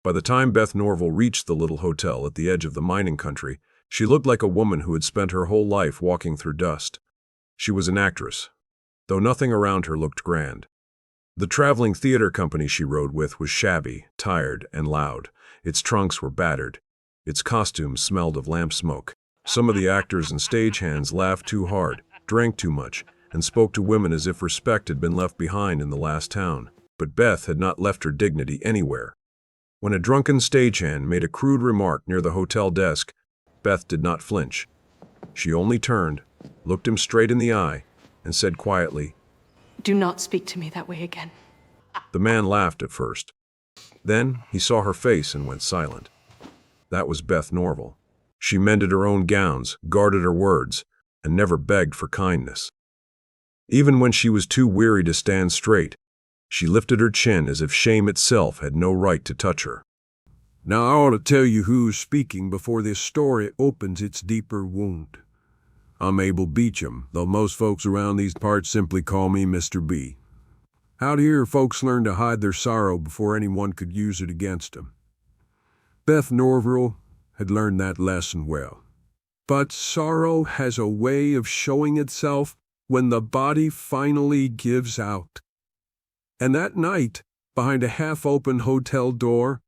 By the time Beth Norvell reached the little hotel at the edge of the mining country, she looked like a woman who had spent her whole life walking through dust. She was an actress, though nothing around her looked grand. The traveling theater company she rode with was shabby, tired, and loud. Its trunks were battered. Its costumes smelled of lamp smoke. Some of the actors and stagehands laughed too hard, drank too much, and spoke to women as if respect had been left behind in the last town. But Beth had not left her dignity anywhere. When a drunken stagehand made a crude remark near the hotel desk, Beth did not flinch. She only turned, looked him straight in the eye, and said quietly, "Do not speak to me that way again." The man laughed at first. Then he saw her face and went silent. That was Beth Norvell. She mended her own gowns, guarded her words, and never begged for kindness. Even when she was too weary to stand straight, she lifted her chin as if shame itself had no right to touch her. Now I ought to tell you who's speaking before this story opens its deeper wound. I'm Abel Beecham, though most folks around these parts simply call me Mr. B. Out here, folks learn to hide their sorrow before anyone could use it against them. Beth Norvell had learned that lesson well. But sorrow has a way of showing itself when the body finally gives out. And that night, behind a half-open hotel door,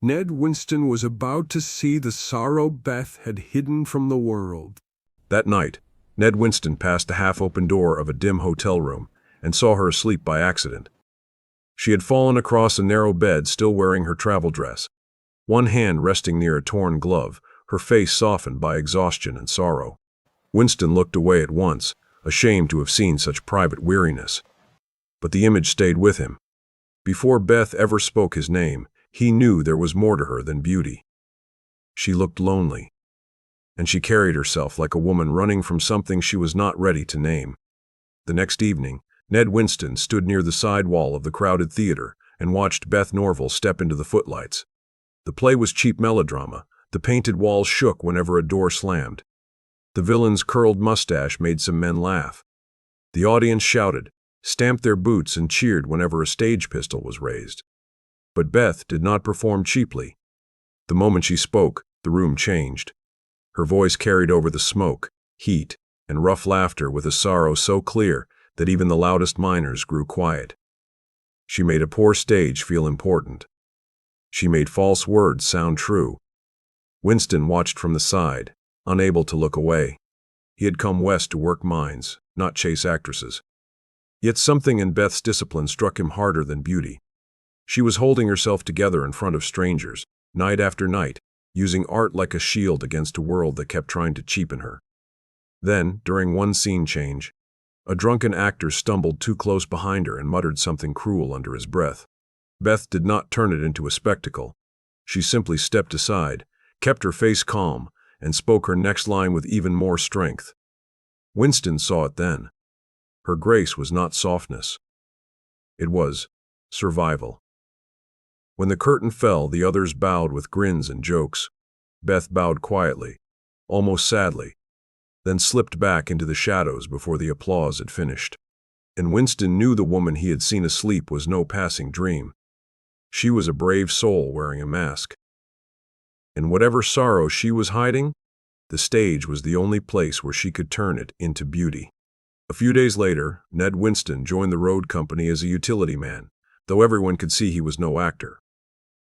Ned Winston was about to see the sorrow Beth had hidden from the world. That night, Ned Winston passed the half-open door of a dim hotel room and saw her asleep by accident. She had fallen across a narrow bed, still wearing her travel dress, one hand resting near a torn glove, her face softened by exhaustion and sorrow. Winston looked away at once, ashamed to have seen such private weariness. But the image stayed with him. Before Beth ever spoke his name, he knew there was more to her than beauty. She looked lonely, and she carried herself like a woman running from something she was not ready to name. The next evening, Ned Winston stood near the side wall of the crowded theater and watched Beth Norvell step into the footlights. The play was cheap melodrama. The painted walls shook whenever a door slammed. The villain's curled mustache made some men laugh. The audience shouted, stamped their boots, and cheered whenever a stage pistol was raised. But Beth did not perform cheaply. The moment she spoke, the room changed. Her voice carried over the smoke, heat, and rough laughter with a sorrow so clear that even the loudest miners grew quiet. She made a poor stage feel important. She made false words sound true. Winston watched from the side, unable to look away. He had come west to work mines, not chase actresses. Yet something in Beth's discipline struck him harder than beauty. She was holding herself together in front of strangers, night after night, using art like a shield against a world that kept trying to cheapen her. Then, during one scene change, a drunken actor stumbled too close behind her and muttered something cruel under his breath. Beth did not turn it into a spectacle. She simply stepped aside, kept her face calm, and spoke her next line with even more strength. Winston saw it then. Her grace was not softness. It was survival. When the curtain fell, the others bowed with grins and jokes. Beth bowed quietly, almost sadly, then slipped back into the shadows before the applause had finished. And Winston knew the woman he had seen asleep was no passing dream. She was a brave soul wearing a mask. And whatever sorrow she was hiding, the stage was the only place where she could turn it into beauty. A few days later, Ned Winston joined the road company as a utility man, though everyone could see he was no actor.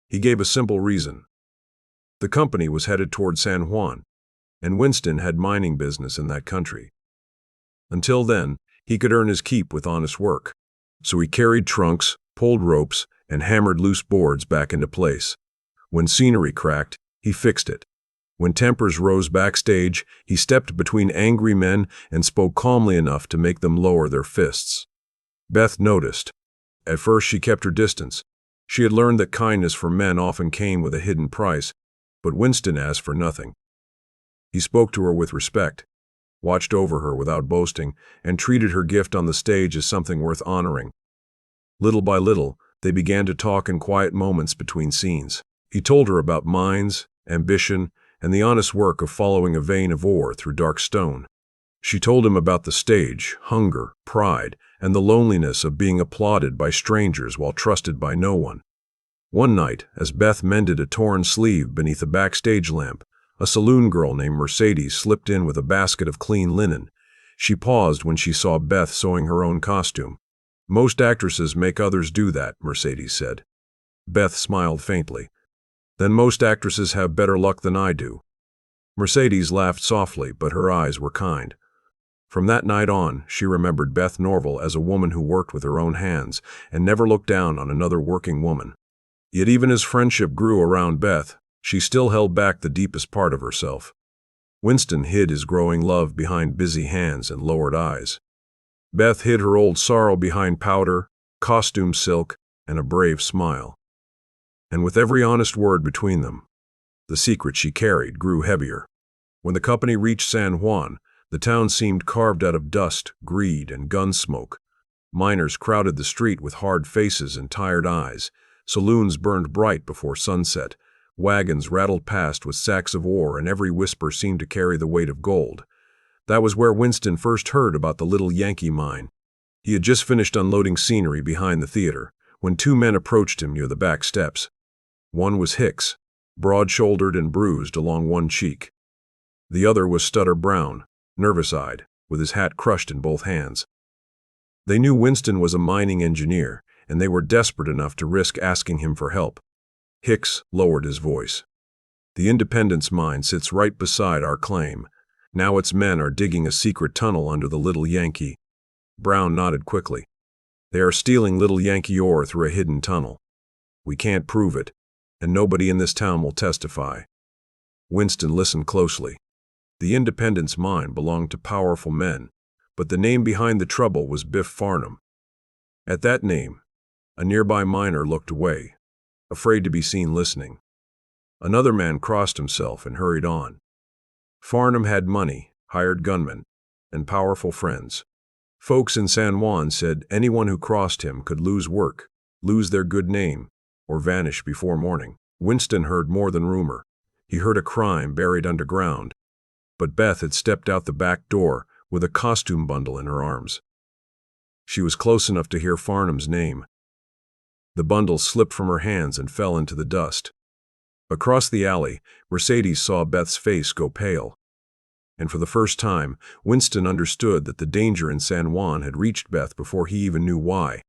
He gave a simple reason. The company was headed toward San Juan, and Winston had mining business in that country. Until then, he could earn his keep with honest work. So he carried trunks, pulled ropes, and hammered loose boards back into place. When scenery cracked, he fixed it. When tempers rose backstage, he stepped between angry men and spoke calmly enough to make them lower their fists. Beth noticed. At first she kept her distance. She had learned that kindness for men often came with a hidden price, but Winston asked for nothing. He spoke to her with respect, watched over her without boasting, and treated her gift on the stage as something worth honoring. Little by little, they began to talk in quiet moments between scenes. He told her about mines, ambition, and the honest work of following a vein of ore through dark stone. She told him about the stage, hunger, pride, and the loneliness of being applauded by strangers while trusted by no one. One night, as Beth mended a torn sleeve beneath a backstage lamp, a saloon girl named Mercedes slipped in with a basket of clean linen. She paused when she saw Beth sewing her own costume. "Most actresses make others do that," Mercedes said. Beth smiled faintly. "Then most actresses have better luck than I do." Mercedes laughed softly, but her eyes were kind. From that night on, she remembered Beth Norvell as a woman who worked with her own hands and never looked down on another working woman. Yet even as friendship grew around Beth, she still held back the deepest part of herself. Winston hid his growing love behind busy hands and lowered eyes. Beth hid her old sorrow behind powder, costume silk, and a brave smile. And with every honest word between them, the secret she carried grew heavier. When the company reached San Juan, the town seemed carved out of dust, greed, and gun smoke. Miners crowded the street with hard faces and tired eyes. Saloons burned bright before sunset. Wagons rattled past with sacks of ore, and every whisper seemed to carry the weight of gold. That was where Winston first heard about the little Yankee mine. He had just finished unloading scenery behind the theater when two men approached him near the back steps. One was Hicks, broad-shouldered and bruised along one cheek. The other was Stutter Brown, nervous-eyed, with his hat crushed in both hands. They knew Winston was a mining engineer, and they were desperate enough to risk asking him for help. Hicks lowered his voice. "The Independence mine sits right beside our claim. Now its men are digging a secret tunnel under the Little Yankee." Brown nodded quickly. "They are stealing Little Yankee ore through a hidden tunnel. We can't prove it, and nobody in this town will testify." Winston listened closely. The Independence mine belonged to powerful men, but the name behind the trouble was Biff Farnham. At that name, a nearby miner looked away, afraid to be seen listening. Another man crossed himself and hurried on. Farnum had money, hired gunmen, and powerful friends. Folks in San Juan said anyone who crossed him could lose work, lose their good name, or vanish before morning. Winston heard more than rumor. He heard a crime buried underground. But Beth had stepped out the back door with a costume bundle in her arms. She was close enough to hear Farnum's name. The bundle slipped from her hands and fell into the dust. Across the alley, Mercedes saw Beth's face go pale. And for the first time, Winston understood that the danger in San Juan had reached Beth before he even knew why.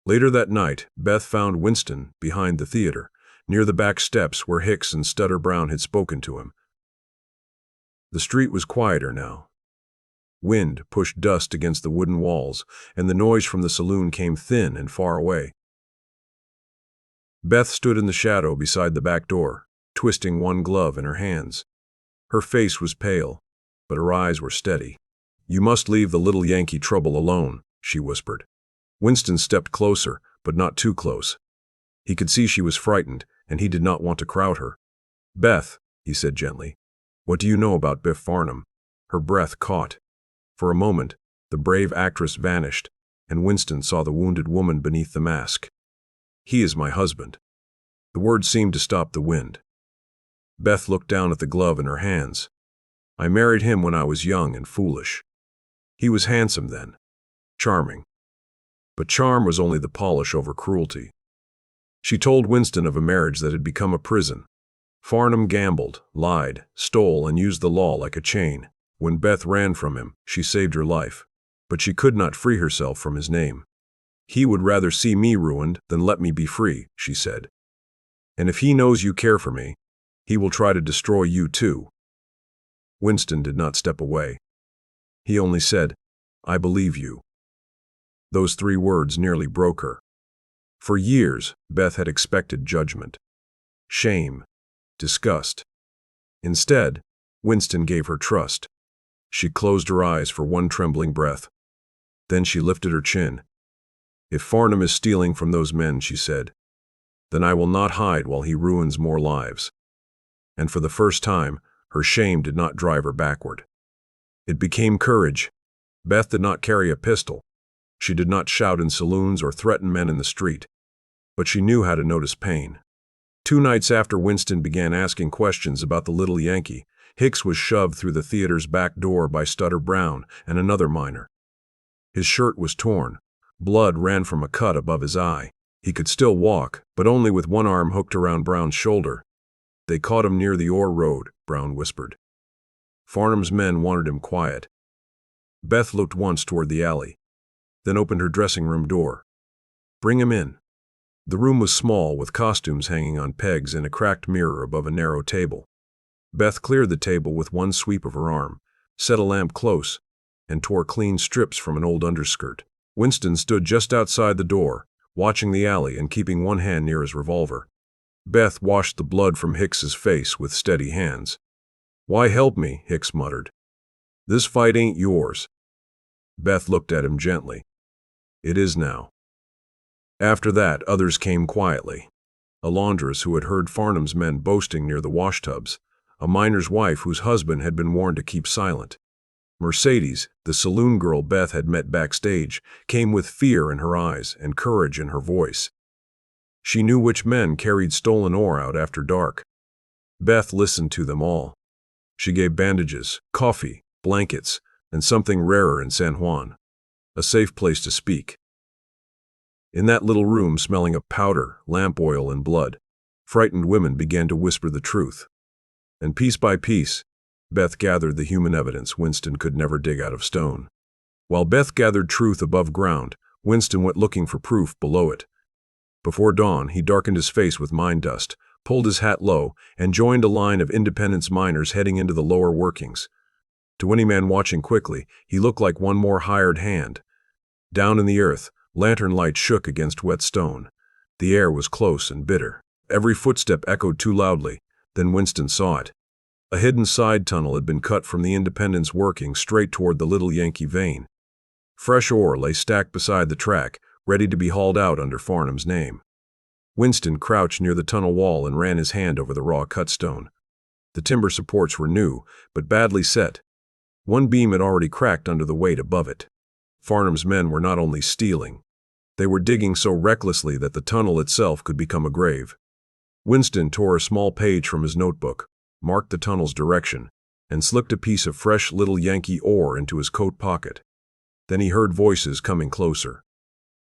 Later that night, Beth found Winston behind the theater, near the back steps where Hicks and Stutter Brown had spoken to him. The street was quieter now. Wind pushed dust against the wooden walls, and the noise from the saloon came thin and far away. Beth stood in the shadow beside the back door, twisting one glove in her hands. Her face was pale, but her eyes were steady. "You must leave the Little Yankee trouble alone," she whispered. Winston stepped closer, but not too close. He could see she was frightened, and he did not want to crowd her. "Beth," he said gently, "what do you know about Biff Farnham?" Her breath caught. For a moment, the brave actress vanished, and Winston saw the wounded woman beneath the mask. "He is my husband." The words seemed to stop the wind. Beth looked down at the glove in her hands. "I married him when I was young and foolish. He was handsome then, charming. But charm was only the polish over cruelty." She told Winston of a marriage that had become a prison. Farnum gambled, lied, stole, and used the law like a chain. When Beth ran from him, she saved her life. But she could not free herself from his name. "He would rather see me ruined than let me be free," she said. "And if he knows you care for me, he will try to destroy you too." Winston did not step away. He only said, "I believe you." Those 3 words nearly broke her. For years, Beth had expected judgment, shame, disgust. Instead, Winston gave her trust. She closed her eyes for one trembling breath. Then she lifted her chin. "If Farnum is stealing from those men," she said, "then I will not hide while he ruins more lives." And for the first time, her shame did not drive her backward. It became courage. Beth did not carry a pistol. She did not shout in saloons or threaten men in the street. But she knew how to notice pain. 2 nights after Winston began asking questions about the Little Yankee, Hicks was shoved through the theater's back door by Stutter Brown and another miner. His shirt was torn. Blood ran from a cut above his eye. He could still walk, but only with one arm hooked around Brown's shoulder. They caught him near the ore road, Brown whispered. Farnum's men wanted him quiet. Beth looked once toward the alley, then opened her dressing room door. Bring him in. The room was small, with costumes hanging on pegs and a cracked mirror above a narrow table. Beth cleared the table with one sweep of her arm, set a lamp close, and tore clean strips from an old underskirt. Winston stood just outside the door, watching the alley and keeping one hand near his revolver. Beth washed the blood from Hicks's face with steady hands. Why help me? Hicks muttered. This fight ain't yours. Beth looked at him gently. It is now. After that, others came quietly. A laundress who had heard Farnum's men boasting near the washtubs, a miner's wife whose husband had been warned to keep silent. Mercedes, the saloon girl Beth had met backstage, came with fear in her eyes and courage in her voice. She knew which men carried stolen ore out after dark. Beth listened to them all. She gave bandages, coffee, blankets, and something rarer in San Juan. A safe place to speak. In that little room smelling of powder, lamp oil, and blood, frightened women began to whisper the truth. And piece by piece, Beth gathered the human evidence Winston could never dig out of stone. While Beth gathered truth above ground, Winston went looking for proof below it. Before dawn, he darkened his face with mine dust, pulled his hat low, and joined a line of Independence miners heading into the lower workings. To any man watching quickly, he looked like one more hired hand. Down in the earth, lantern light shook against wet stone. The air was close and bitter. Every footstep echoed too loudly. Then Winston saw it. A hidden side tunnel had been cut from the Independence working straight toward the Little Yankee vein. Fresh ore lay stacked beside the track, ready to be hauled out under Farnum's name. Winston crouched near the tunnel wall and ran his hand over the raw cut stone. The timber supports were new, but badly set. One beam had already cracked under the weight above it. Farnum's men were not only stealing. They were digging so recklessly that the tunnel itself could become a grave. Winston tore a small page from his notebook, marked the tunnel's direction, and slipped a piece of fresh Little Yankee ore into his coat pocket. Then he heard voices coming closer.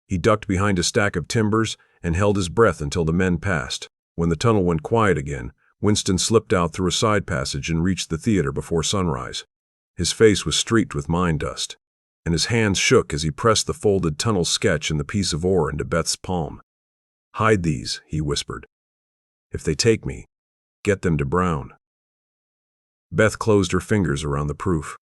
He ducked behind a stack of timbers and held his breath until the men passed. When the tunnel went quiet again, Winston slipped out through a side passage and reached the theater before sunrise. His face was streaked with mine dust, and his hands shook as he pressed the folded tunnel sketch and the piece of ore into Beth's palm. Hide these, he whispered. If they take me, get them to Brown. Beth closed her fingers around the proof.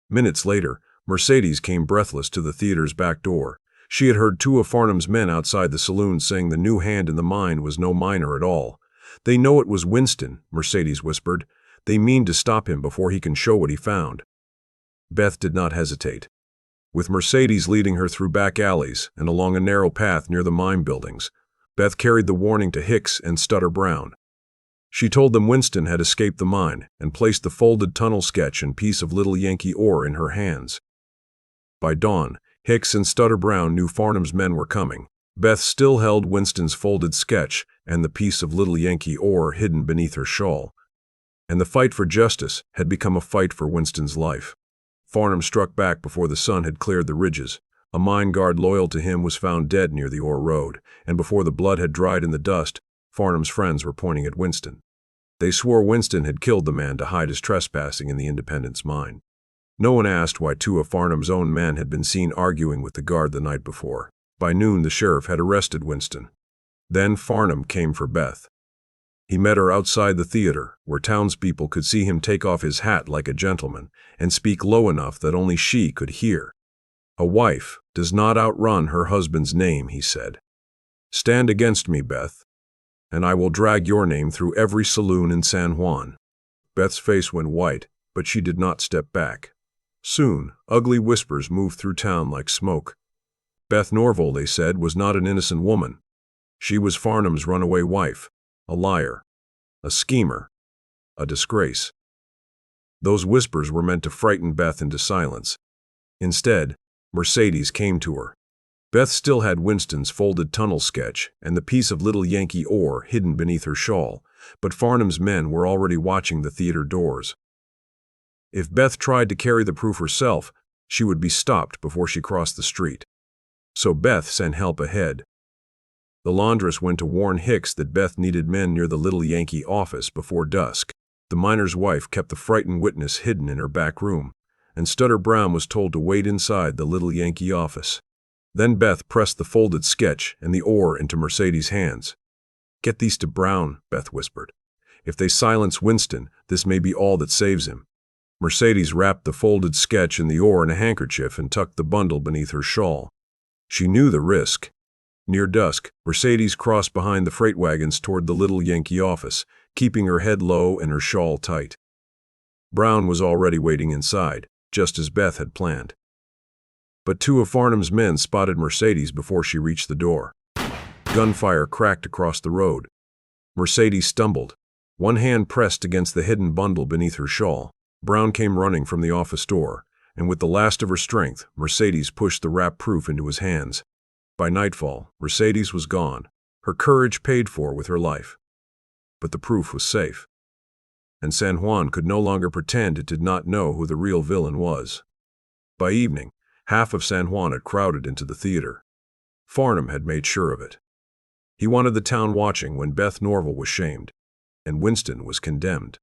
Minutes later, Mercedes came breathless to the theater's back door. She had heard two of Farnum's men outside the saloon saying the new hand in the mine was no miner at all. They know it was Winston, Mercedes whispered. They mean to stop him before he can show what he found. Beth did not hesitate. With Mercedes leading her through back alleys and along a narrow path near the mine buildings, Beth carried the warning to Hicks and Stutter Brown. She told them Winston had escaped the mine and placed the folded tunnel sketch and piece of Little Yankee ore in her hands. By dawn, Hicks and Stutter Brown knew Farnum's men were coming. Beth still held Winston's folded sketch and the piece of Little Yankee ore hidden beneath her shawl. And the fight for justice had become a fight for Winston's life. Farnum struck back before the sun had cleared the ridges. A mine guard loyal to him was found dead near the ore road, and before the blood had dried in the dust, Farnum's friends were pointing at Winston. They swore Winston had killed the man to hide his trespassing in the Independence mine. No one asked why two of Farnum's own men had been seen arguing with the guard the night before. By noon, the sheriff had arrested Winston. Then Farnum came for Beth. He met her outside the theater, where townspeople could see him take off his hat like a gentleman and speak low enough that only she could hear. A wife does not outrun her husband's name, he said. Stand against me, Beth, and I will drag your name through every saloon in San Juan. Beth's face went white, but she did not step back. Soon, ugly whispers moved through town like smoke. Beth Norvell, they said, was not an innocent woman. She was Farnum's runaway wife, a liar, a schemer, a disgrace. Those whispers were meant to frighten Beth into silence. Instead, Mercedes came to her. Beth still had Winston's folded tunnel sketch and the piece of Little Yankee ore hidden beneath her shawl, but Farnum's men were already watching the theater doors. If Beth tried to carry the proof herself, she would be stopped before she crossed the street. So Beth sent help ahead. The laundress went to warn Hicks that Beth needed men near the little Yankee office before dusk. The miner's wife kept the frightened witness hidden in her back room, and Stutter Brown was told to wait inside the little Yankee office. Then Beth pressed the folded sketch and the oar into Mercedes' hands. "Get these to Brown," Beth whispered. "If they silence Winston, this may be all that saves him." Mercedes wrapped the folded sketch and the oar in a handkerchief and tucked the bundle beneath her shawl. She knew the risk. Near dusk, Mercedes crossed behind the freight wagons toward the little Yankee office, keeping her head low and her shawl tight. Brown was already waiting inside, just as Beth had planned. But two of Farnum's men spotted Mercedes before she reached the door. Gunfire cracked across the road. Mercedes stumbled, one hand pressed against the hidden bundle beneath her shawl. Brown came running from the office door, and with the last of her strength, Mercedes pushed the wrap proof into his hands. By nightfall, Mercedes was gone, her courage paid for with her life. But the proof was safe. And San Juan could no longer pretend it did not know who the real villain was. By evening, half of San Juan had crowded into the theater. Farnum had made sure of it. He wanted the town watching when Beth Norvell was shamed, and Winston was condemned.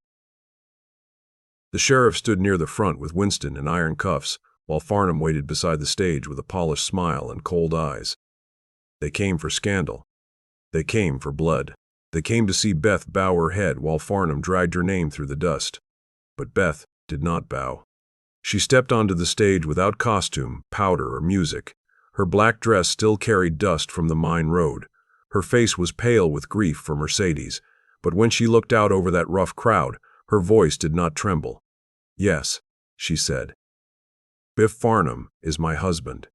The sheriff stood near the front with Winston in iron cuffs, while Farnum waited beside the stage with a polished smile and cold eyes. They came for scandal. They came for blood. They came to see Beth bow her head while Farnum dragged her name through the dust. But Beth did not bow. She stepped onto the stage without costume, powder, or music. Her black dress still carried dust from the mine road. Her face was pale with grief for Mercedes, but when she looked out over that rough crowd, her voice did not tremble. "Yes," she said. "Biff Farnham is my husband."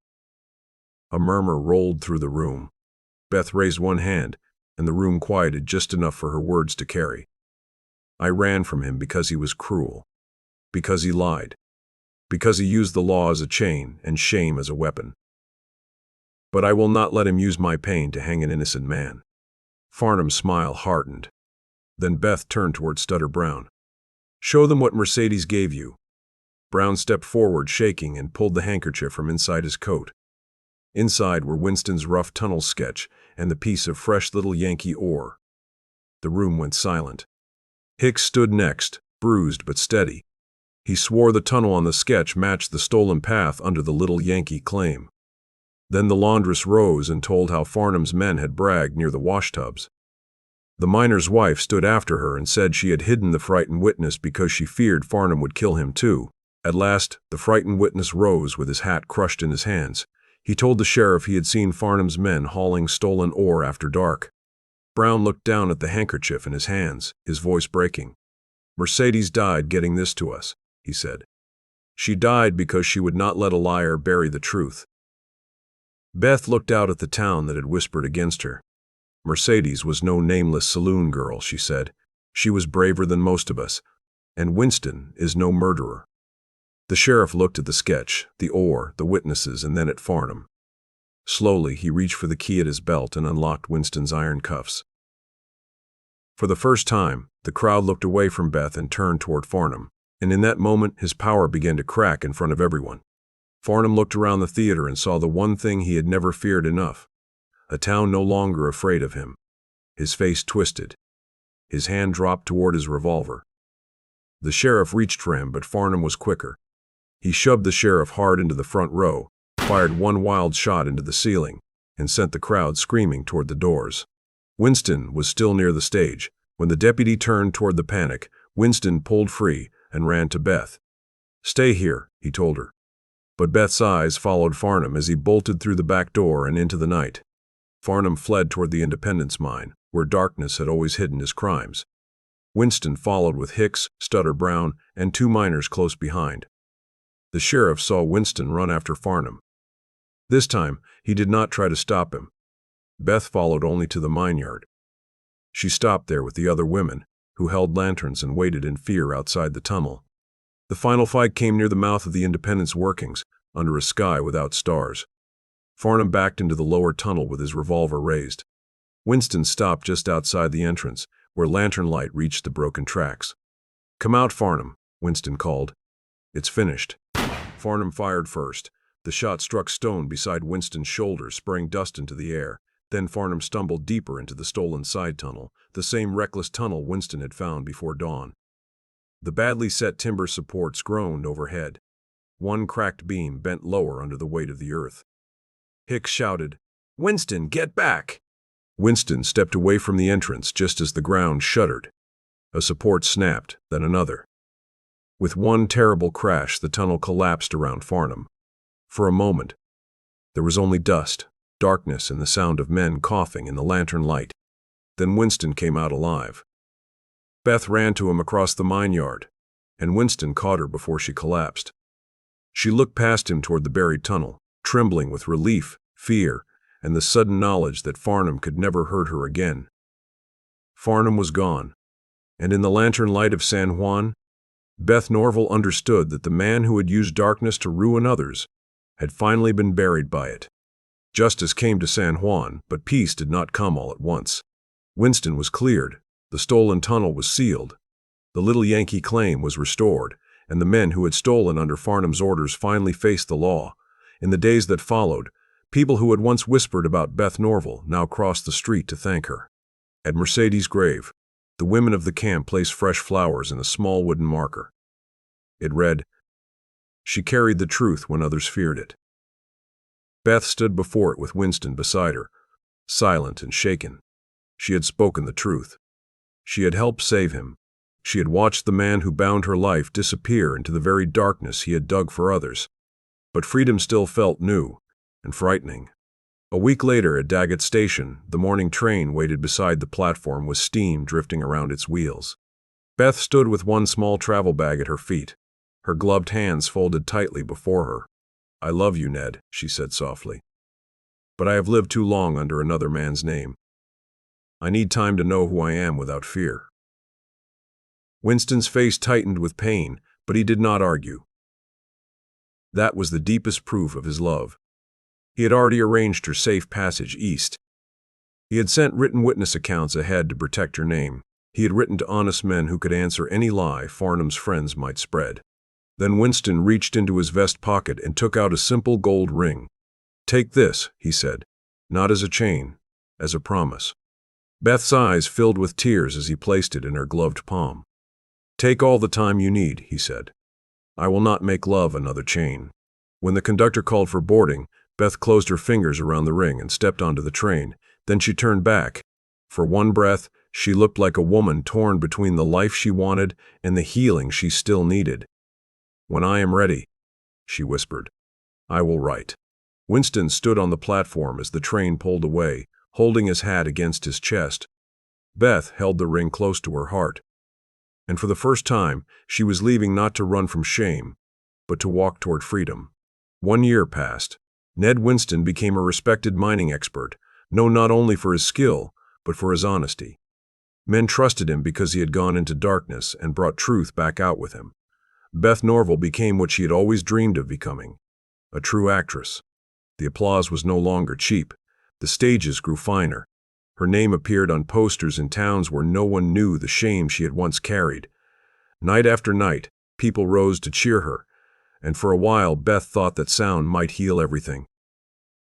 A murmur rolled through the room. Beth raised one hand, and the room quieted just enough for her words to carry. "I ran from him because he was cruel. Because he lied. Because he used the law as a chain and shame as a weapon. But I will not let him use my pain to hang an innocent man." Farnum's smile hardened. Then Beth turned toward Stutter Brown. "Show them what Mercedes gave you." Brown stepped forward, shaking, and pulled the handkerchief from inside his coat. Inside were Winston's rough tunnel sketch and the piece of fresh little Yankee oar. The room went silent. Hicks stood next, bruised but steady. He swore the tunnel on the sketch matched the stolen path under the little Yankee claim. Then the laundress rose and told how Farnum's men had bragged near the washtubs. The miner's wife stood after her and said she had hidden the frightened witness because she feared Farnum would kill him too. At last, the frightened witness rose with his hat crushed in his hands. He told the sheriff he had seen Farnum's men hauling stolen ore after dark. Brown looked down at the handkerchief in his hands, his voice breaking. "Mercedes died getting this to us," he said. "She died because she would not let a liar bury the truth." Beth looked out at the town that had whispered against her. "Mercedes was no nameless saloon girl," she said. "She was braver than most of us. And Winston is no murderer." The sheriff looked at the sketch, the oar, the witnesses, and then at Farnum. Slowly, he reached for the key at his belt and unlocked Winston's iron cuffs. For the first time, the crowd looked away from Beth and turned toward Farnum, and in that moment, his power began to crack in front of everyone. Farnum looked around the theater and saw the one thing he had never feared enough: a town no longer afraid of him. His face twisted. His hand dropped toward his revolver. The sheriff reached for him, but Farnum was quicker. He shoved the sheriff hard into the front row, fired one wild shot into the ceiling, and sent the crowd screaming toward the doors. Winston was still near the stage. When the deputy turned toward the panic, Winston pulled free and ran to Beth. "Stay here," he told her. But Beth's eyes followed Farnum as he bolted through the back door and into the night. Farnum fled toward the Independence mine, where darkness had always hidden his crimes. Winston followed with Hicks, Stutter Brown, and two miners close behind. The sheriff saw Winston run after Farnum. This time, he did not try to stop him. Beth followed only to the mine yard. She stopped there with the other women, who held lanterns and waited in fear outside the tunnel. The final fight came near the mouth of the Independence workings, under a sky without stars. Farnum backed into the lower tunnel with his revolver raised. Winston stopped just outside the entrance, where lantern light reached the broken tracks. "Come out, Farnum," Winston called. "It's finished." Farnum fired first. The shot struck stone beside Winston's shoulder, spraying dust into the air. Then Farnum stumbled deeper into the stolen side tunnel, the same reckless tunnel Winston had found before dawn. The badly set timber supports groaned overhead. One cracked beam bent lower under the weight of the earth. Hicks shouted, "Winston, get back!" Winston stepped away from the entrance just as the ground shuddered. A support snapped, then another. With one terrible crash, the tunnel collapsed around Farnum. For a moment, there was only dust, darkness, and the sound of men coughing in the lantern light. Then Winston came out alive. Beth ran to him across the mine yard, and Winston caught her before she collapsed. She looked past him toward the buried tunnel, trembling with relief, fear, and the sudden knowledge that Farnum could never hurt her again. Farnum was gone, and in the lantern light of San Juan, Beth Norvell understood that the man who had used darkness to ruin others had finally been buried by it. Justice came to San Juan, but peace did not come all at once. Winston was cleared, the stolen tunnel was sealed, the little Yankee claim was restored, and the men who had stolen under Farnum's orders finally faced the law. In the days that followed, people who had once whispered about Beth Norvell now crossed the street to thank her. At Mercedes' grave, the women of the camp placed fresh flowers in a small wooden marker. It read, "She carried the truth when others feared it." Beth stood before it with Winston beside her, silent and shaken. She had spoken the truth. She had helped save him. She had watched the man who bound her life disappear into the very darkness he had dug for others. But freedom still felt new and frightening. A week later at Dagot station, the morning train waited beside the platform with steam drifting around its wheels. Beth stood with one small travel bag at her feet, her gloved hands folded tightly before her. "I love you, Ned," she said softly. "But I have lived too long under another man's name. I need time to know who I am without fear." Winston's face tightened with pain, but he did not argue. That was the deepest proof of his love. He had already arranged her safe passage east. He had sent written witness accounts ahead to protect her name. He had written to honest men who could answer any lie Farnum's friends might spread. Then Winston reached into his vest pocket and took out a simple gold ring. "Take this," he said, "not as a chain, as a promise." Beth's eyes filled with tears as he placed it in her gloved palm. "Take all the time you need," he said. "I will not make love another chain." When the conductor called for boarding, Beth closed her fingers around the ring and stepped onto the train. Then she turned back. For one breath, she looked like a woman torn between the life she wanted and the healing she still needed. "When I am ready," she whispered, "I will write." Winston stood on the platform as the train pulled away, holding his hat against his chest. Beth held the ring close to her heart. And for the first time, she was leaving not to run from shame, but to walk toward freedom. 1 year passed. Ned Winston became a respected mining expert, known not only for his skill, but for his honesty. Men trusted him because he had gone into darkness and brought truth back out with him. Beth Norvell became what she had always dreamed of becoming, a true actress. The applause was no longer cheap. The stages grew finer. Her name appeared on posters in towns where no one knew the shame she had once carried. Night after night, people rose to cheer her, and for a while Beth thought that sound might heal everything.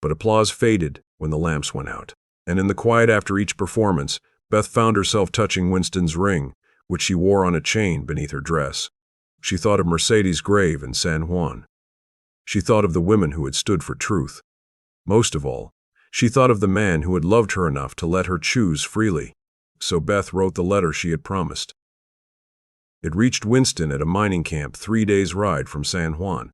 But applause faded when the lamps went out, and in the quiet after each performance, Beth found herself touching Winston's ring, which she wore on a chain beneath her dress. She thought of Mercedes' grave in San Juan. She thought of the women who had stood for truth. Most of all, she thought of the man who had loved her enough to let her choose freely. So Beth wrote the letter she had promised. It reached Winston at a mining camp 3 days' ride from San Juan.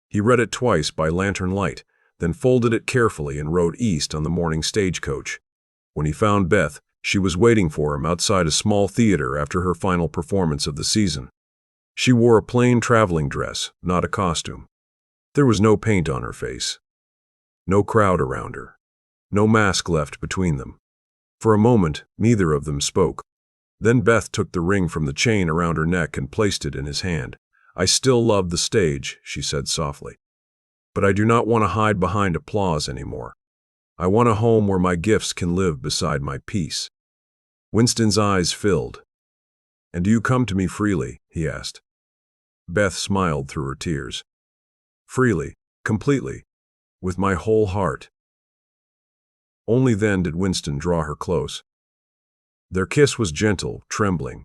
He read it twice by lantern light, then folded it carefully and rode east on the morning stagecoach. When he found Beth, she was waiting for him outside a small theater after her final performance of the season. She wore a plain traveling dress, not a costume. There was no paint on her face. No crowd around her. No mask left between them. For a moment, neither of them spoke. Then Beth took the ring from the chain around her neck and placed it in his hand. "I still love the stage," she said softly. "But I do not want to hide behind applause anymore. I want a home where my gifts can live beside my peace." Winston's eyes filled. "And do you come to me freely?" he asked. Beth smiled through her tears. "Freely, completely, with my whole heart." Only then did Winston draw her close. Their kiss was gentle, trembling,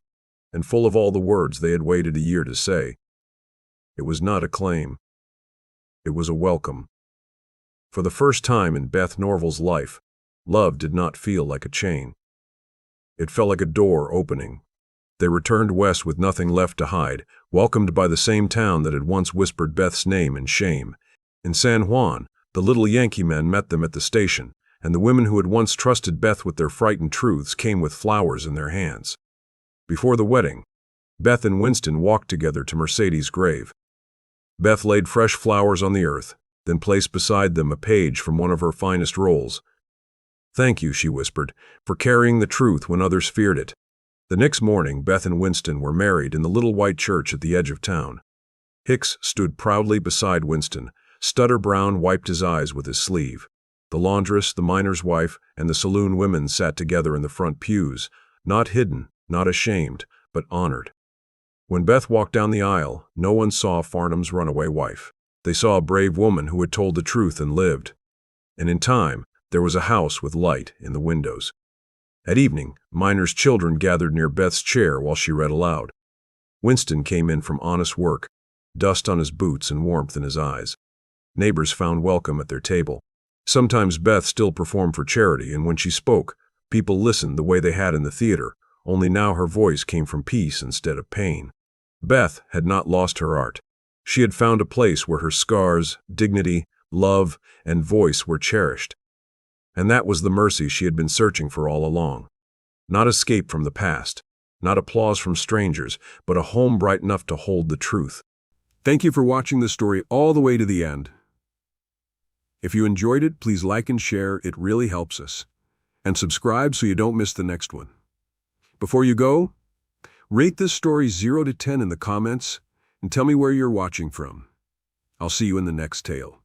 and full of all the words they had waited a year to say. It was not a claim. It was a welcome. For the first time in Beth Norvell's life, love did not feel like a chain. It felt like a door opening. They returned west with nothing left to hide, welcomed by the same town that had once whispered Beth's name in shame. In San Juan, the little Yankee men met them at the station, and the women who had once trusted Beth with their frightened truths came with flowers in their hands. Before the wedding, Beth and Winston walked together to Mercedes' grave. Beth laid fresh flowers on the earth, then placed beside them a page from one of her finest rolls. "Thank you," she whispered, "for carrying the truth when others feared it." The next morning, Beth and Winston were married in the little white church at the edge of town. Hicks stood proudly beside Winston. Stutter Brown wiped his eyes with his sleeve. The laundress, the miner's wife, and the saloon women sat together in the front pews, not hidden, not ashamed, but honored. When Beth walked down the aisle, no one saw Farnum's runaway wife. They saw a brave woman who had told the truth and lived. And in time, there was a house with light in the windows. At evening, miners' children gathered near Beth's chair while she read aloud. Winston came in from honest work, dust on his boots and warmth in his eyes. Neighbors found welcome at their table. Sometimes Beth still performed for charity, and when she spoke, people listened the way they had in the theater, only now her voice came from peace instead of pain. Beth had not lost her art. She had found a place where her scars, dignity, love, and voice were cherished. And that was the mercy she had been searching for all along. Not escape from the past, not applause from strangers, but a home bright enough to hold the truth. Thank you for watching the story all the way to the end. If you enjoyed it, please like and share, it really helps us. And subscribe so you don't miss the next one. Before you go, rate this story 0 to 10 in the comments and tell me where you're watching from. I'll see you in the next tale.